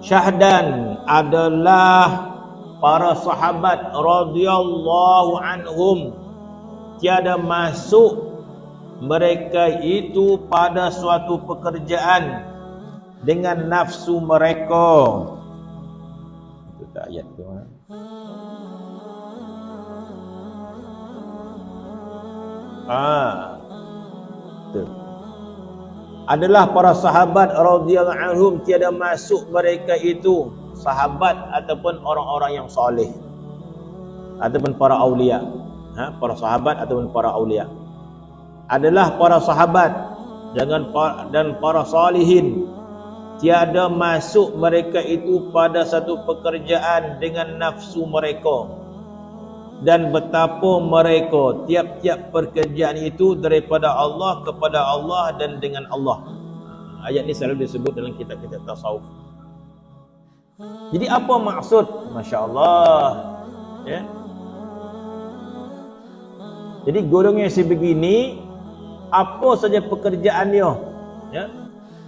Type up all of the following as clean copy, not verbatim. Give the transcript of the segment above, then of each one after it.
Syahdan adalah para sahabat radhiyallahu anhum, tiada masuk mereka itu pada suatu pekerjaan dengan nafsu mereka. Itu tak ayat tu. Tu. Adalah para sahabat radhiyallahu anhum, tiada masuk mereka itu sahabat ataupun orang-orang yang soleh ataupun para aulia. Para sahabat ataupun para aulia adalah para sahabat dan para salihin, tiada masuk mereka itu pada satu pekerjaan dengan nafsu mereka, dan betapa mereka tiap-tiap pekerjaan itu daripada Allah kepada Allah dan dengan Allah. Ayat ni selalu disebut dalam kitab-kitab tasawuf. Jadi apa maksud? Masya Allah, ya. Jadi golongan sebegini, apa saja pekerjaan dia, ya,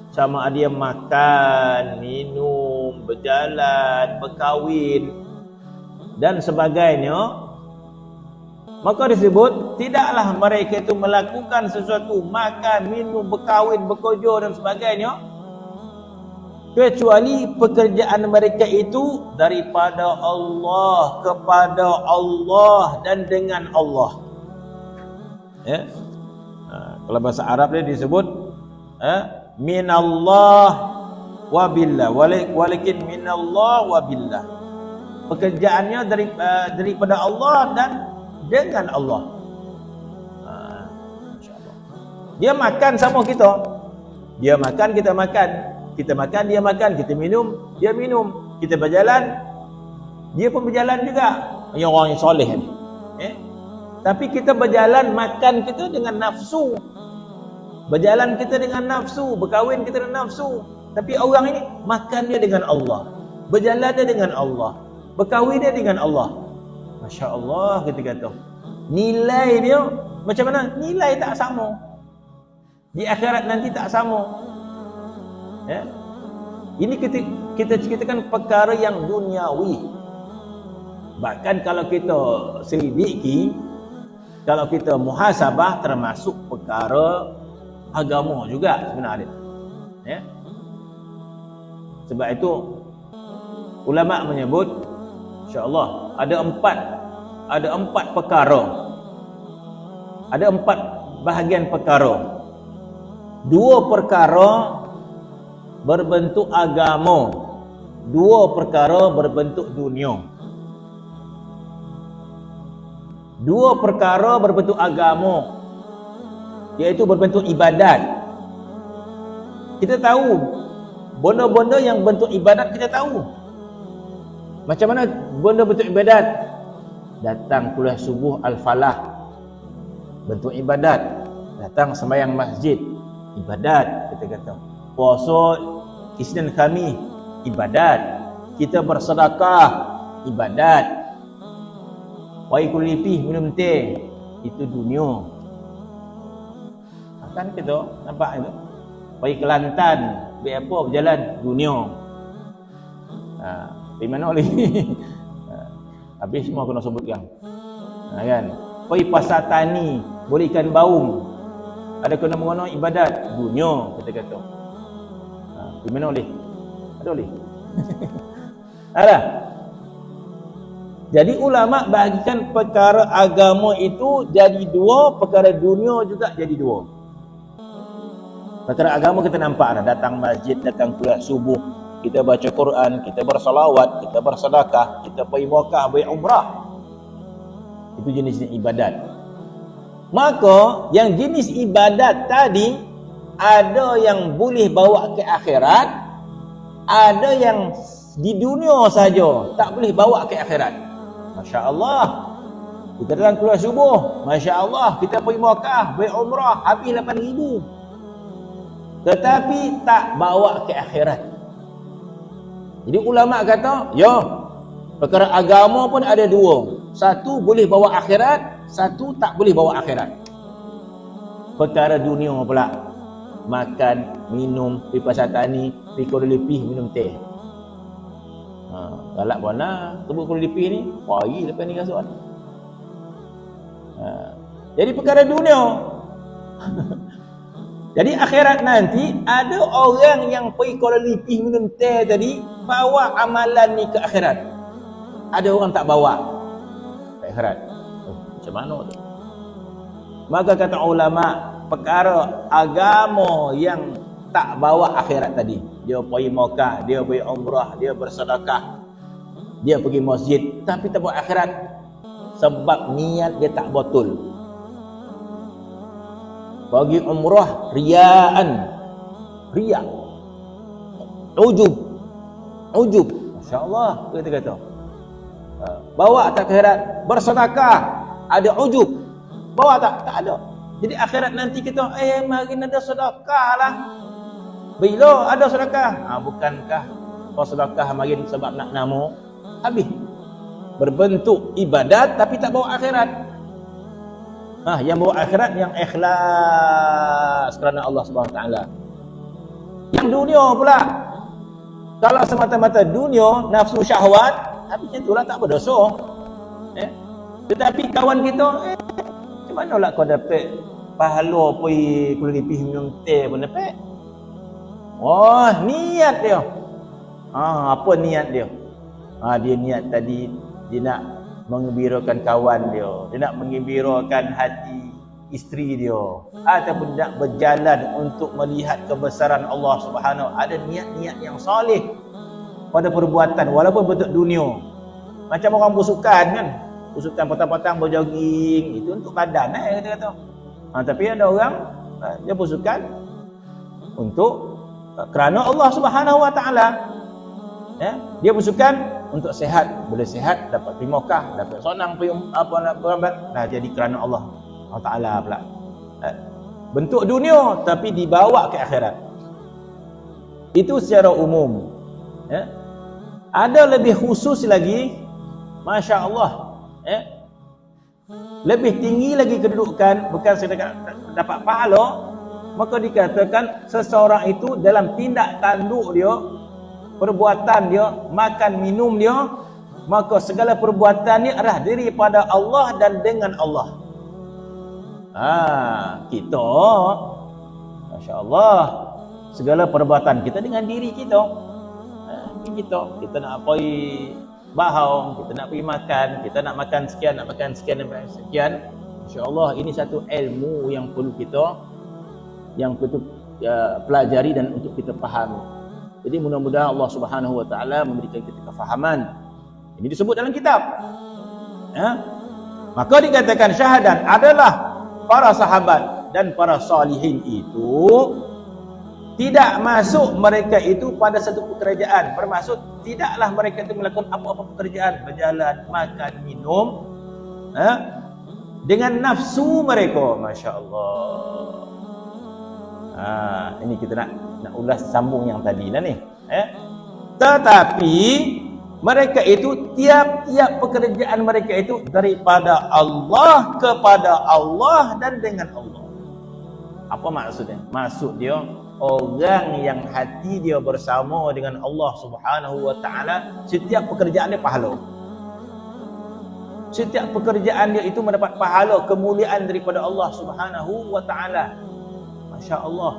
sama ada dia makan, minum, berjalan, berkahwin dan sebagainya, maka disebut tidaklah mereka itu melakukan sesuatu, makan, minum, berkahwin, bekerja dan sebagainya, kecuali pekerjaan mereka itu daripada Allah kepada Allah dan dengan Allah. Ya. Kalau bahasa Arab dia disebut minallah wa billah, walakin minallah wa billah. Pekerjaannya daripada Allah dan dengan Allah. Masya-Allah. Dia makan sama kita. Dia makan, kita makan. Kita makan, dia makan. Kita minum, dia minum. Kita berjalan, dia pun berjalan juga. Yang orang yang soleh ni. Tapi kita berjalan, makan kita dengan nafsu. Berjalan kita dengan nafsu, berkahwin kita dengan nafsu. Tapi orang ini makan dia dengan Allah, berjalan dia dengan Allah, berkahwin dia dengan Allah. Masya Allah, kita kata nilai dia macam mana? Nilai tak sama. Di akhirat nanti tak sama. Ya? Ini kita ceritakan perkara yang duniawi. Bahkan kalau kita selidiki, kalau kita muhasabah, termasuk perkara agama juga sebenarnya. Ya? Sebab itu ulama menyebut, insya-Allah ada empat perkara. Ada 4 bahagian perkara. 2 perkara berbentuk agama, 2 perkara berbentuk dunia. 2 perkara berbentuk agama, iaitu berbentuk ibadat. Kita tahu benda-benda yang bentuk ibadat, kita tahu. Macam mana benda bentuk ibadat? Datang kuliah subuh al-falah, bentuk ibadat. Datang sembahyang masjid, ibadat, kita kata. Puasa Isnin Khamis, ibadat. Kita bersedekah, ibadat. Wai kulipih minum teh, itu dunia. Kan kita nampak itu. Wai Kelantan, apa berjalan, dunia. Di mana oleh? Habis semua kena sebutkan. Kan? Wai Pasar Tani, boleh ikan baung. Ada kena mengenai ibadat, dunia, kita kata. Di mana oleh? Ada oleh? Ada. Jadi ulama bahagikan perkara agama itu jadi 2, perkara dunia juga jadi 2. Perkara agama kita nampak dah, datang masjid, datang kuliah subuh, kita baca Quran, kita bersalawat, kita bersedekah, kita pergi Mekah, pergi umrah. Itu jenis ibadat. Maka yang jenis ibadat tadi ada yang boleh bawa ke akhirat, ada yang di dunia saja, tak boleh bawa ke akhirat. Masya Allah, kita datang keluar subuh, Masya Allah, kita pergi Mekah, pergi umrah, habis 8,000. Tetapi tak bawa ke akhirat. Jadi ulama kata, ya, perkara agama pun ada 2. Satu boleh bawa akhirat, satu tak boleh bawa akhirat. Perkara dunia pula, makan, minum, pergi pasar tani, pergi Kuala Lumpur, minum teh. Galak mana tubuh kulipih ni pagi lepas ni kasut. Jadi perkara dunia. Jadi akhirat nanti ada orang yang pergi Kuala Lipih minum teh tadi bawa amalan ni ke akhirat. Ada orang tak bawa ke akhirat. Macam mana tu? Maka kata ulama, perkara agama yang tak bawa akhirat tadi, dia pergi Mekah, dia pergi umrah, dia bersedekah, dia pergi masjid tapi tak bawa akhirat sebab niat dia tak betul. Bagi umrah riaan, riak, ujub, masya-Allah kita kata. Bawa tak akhirat, bersedekah ada ujub, bawa tak ada. Jadi akhirat nanti kita mari ada sedekah lah. Bila ada sedekah, bukankah kau sedekah mari sebab nak nama habis berbentuk ibadat tapi tak bawa akhirat. Yang bawa akhirat yang ikhlas kerana Allah Subhanahu Wa Taala. Yang dunia pula, kalau semata-mata dunia, nafsu syahwat, habisnya itulah tak berdosa. Tetapi kawan kita, macam mana lah kau dapat pahala pergi Kuala Lipih minum teh pun dapat? Niat dia. Apa niat dia? Dia niat tadi dia nak menggembirakan kawan dia, dia nak menggembirakan hati isteri dia, ataupun nak berjalan untuk melihat kebesaran Allah Subhanahu. Ada niat-niat yang soleh pada perbuatan walaupun bentuk dunia. Macam orang bersukan kan, bersukan petang-petang berjogging, itu untuk badan kata-kata. Tapi ada orang dia bersukan untuk kerana Allah Subhanahu Wa Taala. Dia bersukan untuk sehat, boleh sehat, dapat pergi Mekah, dapat sonang pergi nak berambat, jadi kerana Allah Taala pula. Bentuk dunia tapi dibawa ke akhirat. Itu secara umum. Ada lebih khusus lagi, masya-Allah. Lebih tinggi lagi kedudukan, bukan sekadar dapat pahala, maka dikatakan seseorang itu dalam tindak tanduk dia, perbuatan dia, makan minum dia, maka segala perbuatan ni adalah daripada Allah dan dengan Allah. Kita, masya-Allah, segala perbuatan kita dengan diri kita. Kita nak pergi bahau, kita nak pergi makan, kita nak makan sekian, nak makan sekian dan sekian. Insya-Allah ini satu ilmu yang perlu kita pelajari dan untuk kita fahami. Jadi mudah-mudahan Allah Subhanahu Wa Taala memberikan kita kefahaman. Ini disebut dalam kitab. Maka dikatakan syahadat adalah para sahabat dan para salihin itu tidak masuk mereka itu pada satu pekerjaan. Bermaksud tidaklah mereka itu melakukan apa-apa pekerjaan, berjalan, makan, minum, dengan nafsu mereka. Masya-Allah. Ini kita nak ulas sambung yang tadi lah ni. Tetapi mereka itu tiap-tiap pekerjaan mereka itu daripada Allah kepada Allah dan dengan Allah. Apa maksudnya? Maksud dia orang yang hati dia bersama dengan Allah Subhanahu Wa Taala, setiap pekerjaan dia pahala. Setiap pekerjaan dia itu mendapat pahala, kemuliaan daripada Allah Subhanahu Wa Taala. Masya-Allah.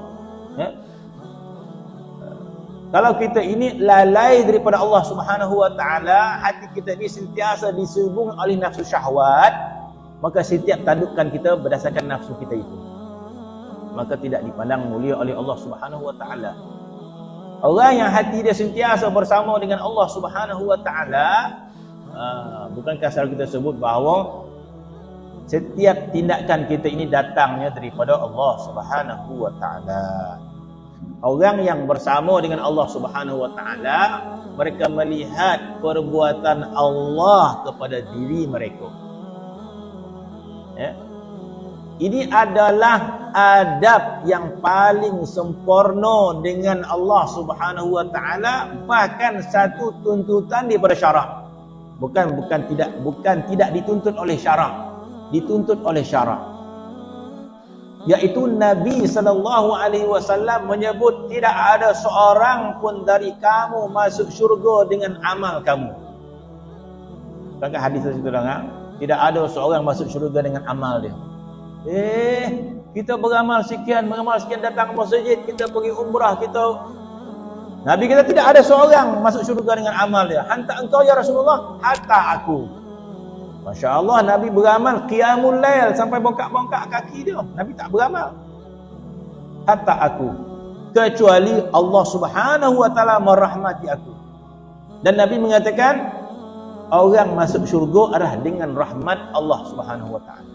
Kalau kita ini lalai daripada Allah Subhanahu Wa Taala, hati kita ini sentiasa disubung oleh nafsu syahwat, maka setiap tandukan kita berdasarkan nafsu kita itu, maka tidak dipandang mulia oleh Allah Subhanahu Wa Taala. Orang yang hati dia sentiasa bersama dengan Allah Subhanahu Wa Taala, bukankah selalu kita sebut bahawa setiap tindakan kita ini datangnya daripada Allah Subhanahu Wa Taala. Orang yang bersama dengan Allah Subhanahu Wa Taala, mereka melihat perbuatan Allah kepada diri mereka. Ini adalah adab yang paling sempurna dengan Allah Subhanahu Wa Taala, bahkan satu tuntutan daripada syarak. Bukan tidak dituntut oleh syarak, dituntut oleh syarak. Iaitu Nabi SAW menyebut tidak ada seorang pun dari kamu masuk syurga dengan amal kamu. Bukankah hadis itu dengar? Tidak ada seorang masuk syurga dengan amal dia. Kita beramal sekian datang ke masjid, kita pergi umrah, Nabi kata tidak ada seorang masuk syurga dengan amal dia. Hatta engkau ya Rasulullah, hatta aku. Masya Allah, Nabi beramal qiyamul lail sampai bongkak-bongkak kaki dia. Nabi tak beramal. Hatta aku. Kecuali Allah Subhanahu wa taala merahmati aku. Dan Nabi mengatakan orang masuk syurga adalah dengan rahmat Allah Subhanahu wa taala.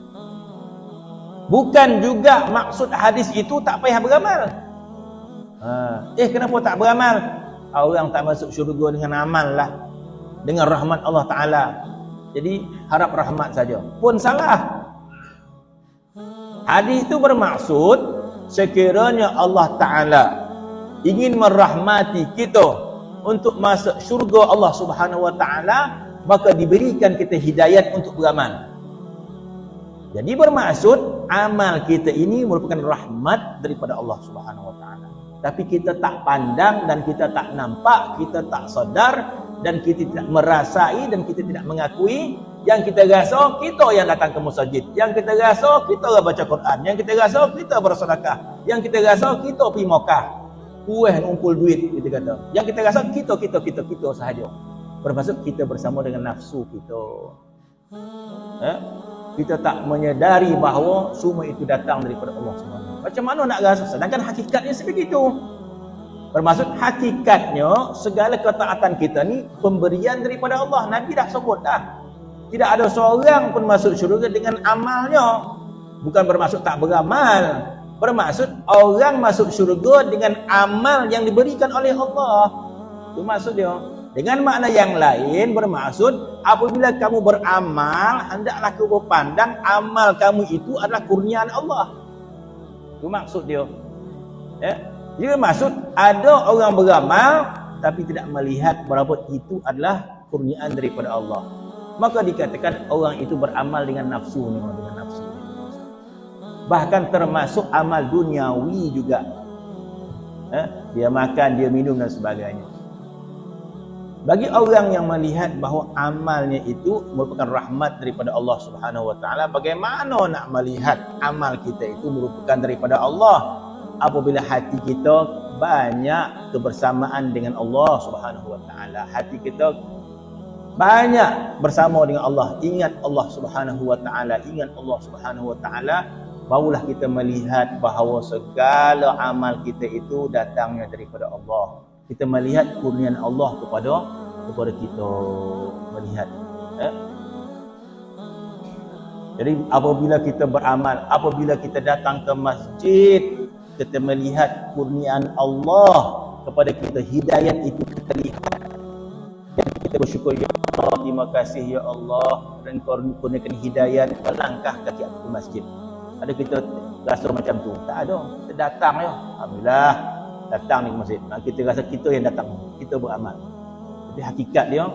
Bukan juga maksud hadis itu tak payah beramal. Kenapa tak beramal? Orang tak masuk syurga dengan amal lah, dengan rahmat Allah Ta'ala. Jadi harap rahmat saja pun salah. Hadis itu bermaksud sekiranya Allah Ta'ala ingin merahmati kita untuk masuk syurga Allah Subhanahu Wa Ta'ala, maka diberikan kita hidayat untuk beramal. Jadi bermaksud amal kita ini merupakan rahmat daripada Allah Subhanahu Wa Ta'ala. Tapi kita tak pandang dan kita tak nampak, kita tak sadar dan kita tidak merasai dan kita tidak mengakui. Yang kita rasa kita yang datang ke masjid, yang kita rasa kita orang baca Quran, yang kita rasa kita bersedekah, yang kita rasa kita pergi Mekah, kuih ngumpul duit, kita kata. Yang kita rasa kita sahaja. Bermaksud kita bersama dengan nafsu kita. Kita tak menyedari bahawa semua itu datang daripada Allah SWT. Macam mana nak rasa? Sedangkan hakikatnya sebegitu. Bermaksud hakikatnya segala ketaatan kita ni pemberian daripada Allah. Nabi dah sebut dah. Tidak ada seorang pun masuk syurga dengan amalnya. Bukan bermaksud tak beramal. Bermaksud orang masuk syurga dengan amal yang diberikan oleh Allah. Itu maksud dia. Dengan makna yang lain bermaksud apabila kamu beramal, hendaklah kamu pandang amal kamu itu adalah kurniaan Allah. Itu maksud dia. Jadi maksud ada orang beramal tapi tidak melihat berapa itu adalah kurniaan daripada Allah. Maka dikatakan orang itu beramal dengan nafsu. Bahkan termasuk amal duniawi juga. Dia makan, dia minum dan sebagainya. Bagi orang yang melihat bahawa amalnya itu merupakan rahmat daripada Allah Subhanahu Wa Taala, bagaimana nak melihat amal kita itu merupakan daripada Allah apabila hati kita banyak kebersamaan dengan Allah Subhanahu Wa Taala, hati kita banyak bersama dengan Allah, ingat Allah Subhanahu Wa Taala, ingat Allah Subhanahu Wa Taala, barulah kita melihat bahawa segala amal kita itu datangnya daripada Allah. Kita melihat kurniaan Allah kepada kita melihat. Jadi apabila kita beramal, apabila kita datang ke masjid, kita melihat kurniaan Allah kepada kita, hidayat itu kita lihat. Dan kita bersyukur, ya Allah, terima kasih ya Allah, dan kurniakan hidayat melangkah kaki ke masjid. Ada kita rasa macam tu? Tak ada. Kita datang ya, alhamdulillah. Datang di masjid. Kita rasa kita yang datang, kita beramal. Tapi hakikat dia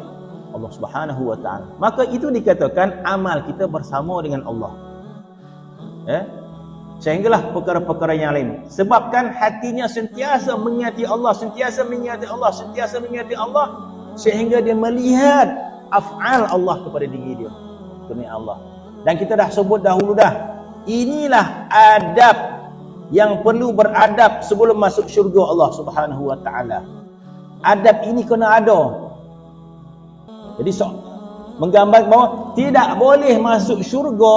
Allah Subhanahu Wa Taala. Maka itu dikatakan amal kita bersama dengan Allah. Sehinggalah perkara-perkara yang lain. Sebabkan hatinya sentiasa mengingati Allah, sentiasa mengingati Allah, sentiasa mengingati Allah, sehingga dia melihat af'al Allah kepada diri dia. Kurnia Allah. Dan kita dah sebut dahulu dah. Inilah adab yang perlu beradab sebelum masuk syurga Allah Subhanahu Wa Taala. Adab ini kena ada. Jadi menggambar bahawa tidak boleh masuk syurga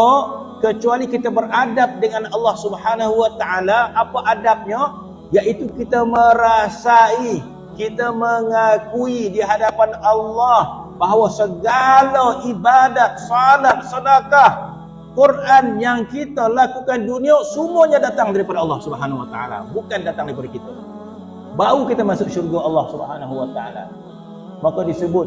kecuali kita beradab dengan Allah Subhanahu Wa Taala. Apa adabnya? Iaitu kita merasai, kita mengakui di hadapan Allah bahawa segala ibadat, salat, sedekah, Quran yang kita lakukan dunia semuanya datang daripada Allah Subhanahu Wa Taala, bukan datang daripada kita. Baru kita masuk syurga Allah Subhanahu Wa Taala. Maka disebut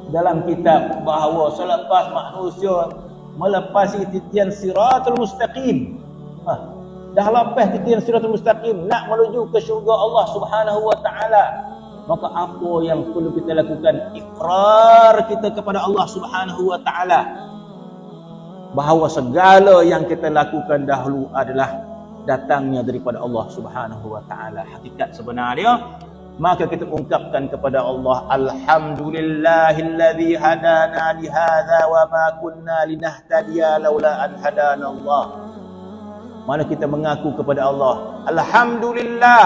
dalam kitab bahawa selepas manusia melepasi titian siratul mustaqim, dah lepas titian siratul mustaqim nak menuju ke syurga Allah Subhanahu Wa Taala, maka apa yang perlu kita lakukan? Iqrar kita kepada Allah Subhanahu Wa Taala. bahawa segala yang kita lakukan dahulu adalah datangnya daripada Allah Subhanahu wa taala. Hakikat sebenarnya, maka kita ungkapkan kepada Allah, alhamdulillahilladzi hadana li hadza wa ma kunna linahtadiya laula an hadana Allah. Mana kita mengaku kepada Allah, alhamdulillah,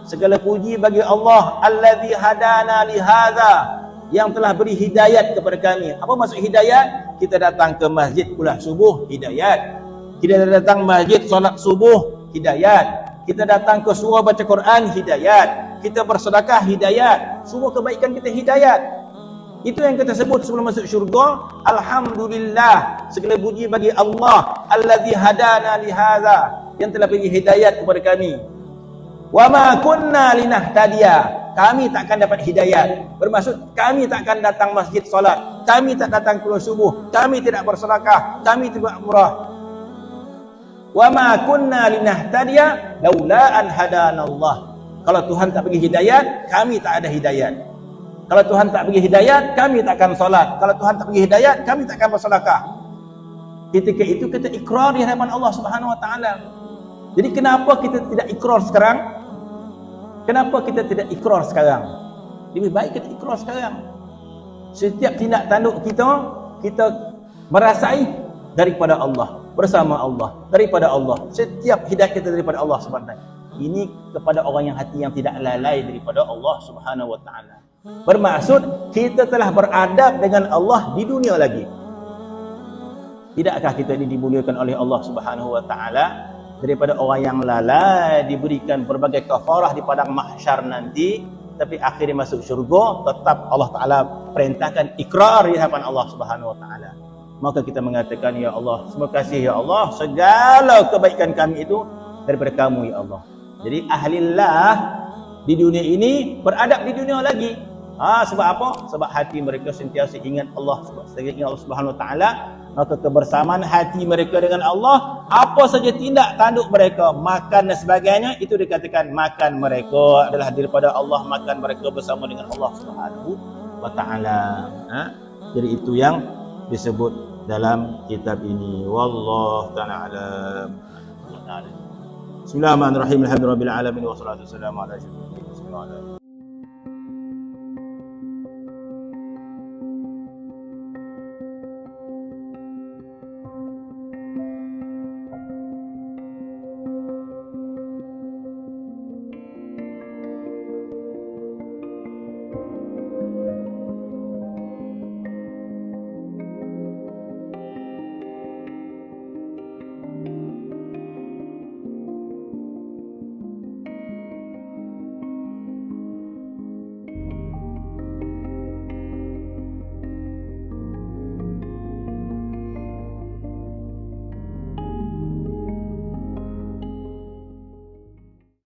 segala puji bagi Allah, alladzi hadana li hadza, yang telah beri hidayat kepada kami. Apa maksud hidayat? Kita datang ke masjid kuliah subuh, hidayat. Kita datang masjid solat subuh, hidayat. Kita datang ke surau baca Quran, hidayat. Kita bersedekah, hidayat. Semua kebaikan kita hidayat. Itu yang kita sebut sebelum masuk syurga. Alhamdulillah, segala puji bagi Allah, allazi hadana li hadza, yang telah beri hidayat kepada kami. Wa ma kunna linahtadiya, kami takkan dapat hidayat. Bermaksud kami takkan datang masjid solat, kami tak datang keluar subuh, kami tidak bersedekah, kami tidak umrah. Wa ma kunna linahtadiya laula an hadana Allah. Kalau Tuhan tak bagi hidayat, kami tak ada hidayat. Kalau Tuhan tak bagi hidayat, kami takkan solat. Kalau Tuhan tak bagi hidayat, kami takkan bersedekah. Ketika itu kita ikrar di hadapan Allah Subhanahu wa taala. Jadi kenapa kita tidak ikrar sekarang? Kenapa kita tidak ikrar sekarang? Lebih baik kita ikrar sekarang. Setiap tindak tanduk kita merasai daripada Allah, bersama Allah, daripada Allah. Setiap hidayah kita daripada Allah Subhanahu wa taala. Ini kepada orang yang hati yang tidak lalai daripada Allah Subhanahu wa taala. Bermaksud kita telah beradab dengan Allah di dunia lagi. Tidakkah kita ini dimuliakan oleh Allah Subhanahu wa taala daripada orang yang lalai diberikan berbagai kafarah di padang mahsyar nanti, tapi akhirnya masuk syurga, tetap Allah taala perintahkan ikrar di hadapan Allah Subhanahu wa taala. Maka kita mengatakan, ya Allah, terima kasih ya Allah, segala kebaikan kami itu daripada kamu ya Allah. Jadi ahlillah di dunia ini beradab di dunia lagi. Sebab apa? Sebab hati mereka sentiasa ingat Allah, ingat Allah Subhanahu wa taala. Maka kebersamaan hati mereka dengan Allah, apa saja tindak tanduk mereka, makan dan sebagainya, itu dikatakan makan mereka adalah daripada Allah, makan mereka bersama dengan Allah Subhanahu wa taala. Jadi itu yang disebut dalam kitab ini. Wallahu ta'ala alam. Bismillahirrahmanirrahim. Alhamdulillahirabbil alamin wassalatu wassalamu ala asyrofil mursalin.